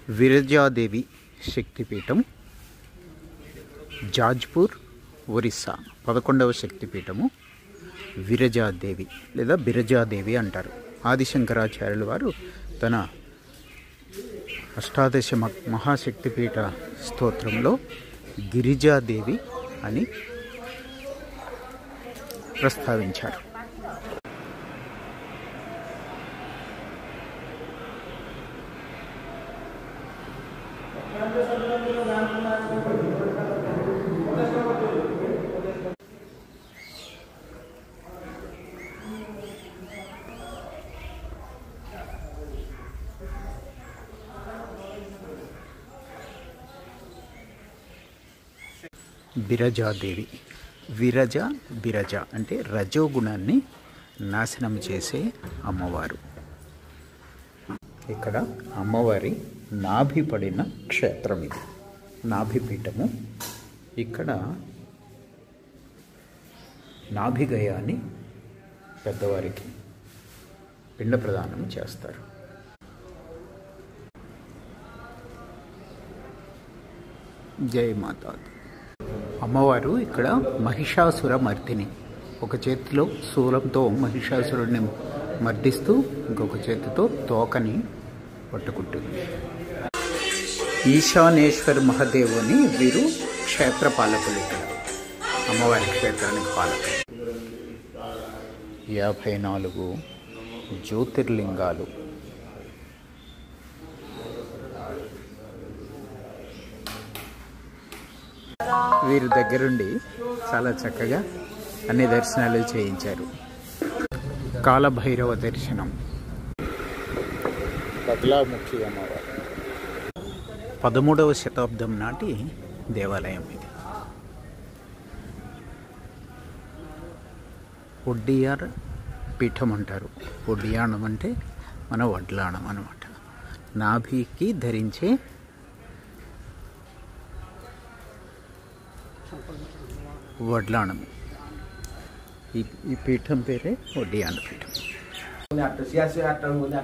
విరజాదేవి శక్తిపీఠం, జాజ్పూర్, ఒరిస్సా. 11వ శక్తిపీఠము విరజాదేవి లేదా బిరజాదేవి అంటారు. ఆదిశంకరాచార్యుల వారు తన అష్టాదశ మహాశక్తిపీఠ స్తోత్రంలో గిరిజాదేవి అని ప్రస్తావించారు. బిరజాదేవి, బిరజ అంటే రజోగుణాన్ని నాశనం చేసే అమ్మవారు. ఇక్కడ అమ్మవారి నాభి పడిన క్షేత్రం ఇది, నాభిపీఠము. ఇక్కడ నాభిగయాన్ని పెద్దవారికి పిండ ప్రదానం చేస్తారు. జై మాతా. అమ్మవారు ఇక్కడ మహిషాసుర మర్దిని. ఒక చేతిలో శూలంతో మహిషాసురుడిని మర్దిస్తూ ఇంకొక చేతితో తోకని పట్టుకుంటుంది. ఈశానేశ్వర్ మహాదేవుని వీరు క్షేత్ర పాలకులు. ఇక్కడ అమ్మవారి క్షేత్రానికి పాలకులు. 54 జ్యోతిర్లింగాలు. వీరి దగ్గరుండి చాలా చక్కగా అన్ని దర్శనాలు చేయించారు. కాలభైరవ దర్శనం, బద్లాముఖి అమ్మవారు. 13వ శతాబ్దం నాటి దేవాలయం ఇది. ఒడ్డియార్ పీఠం అంటారు. ఒడ్డియాణం అంటే మన వడ్లాణం అన్నమాట. నాభికి ధరించే వడ్లాణం. ఈ పీఠం పేరే ఒడ్డియాన పీఠం.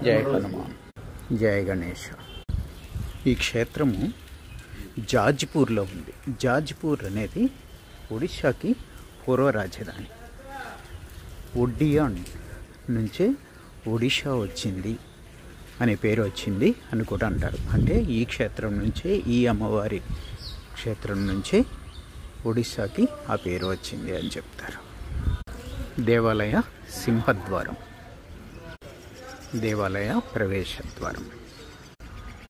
జై హనుమాన్, జై గణేష్. ఈ క్షేత్రము జాజ్పూర్లో ఉంది. జాజ్పూర్ అనేది ఒడిశాకి పూర్వ రాజధాని. ఒడ్డియాన్ నుంచే ఒడిషా వచ్చింది అనే పేరు వచ్చింది అని కూడా అంటారు. అంటే ఈ క్షేత్రం నుంచే, ఈ అమ్మవారి క్షేత్రం నుంచే ఒడిశాకి ఆ పేరు వచ్చింది అని చెప్తారు. దేవాలయ సింహద్వారం, దేవాలయ ప్రవేశద్వారం.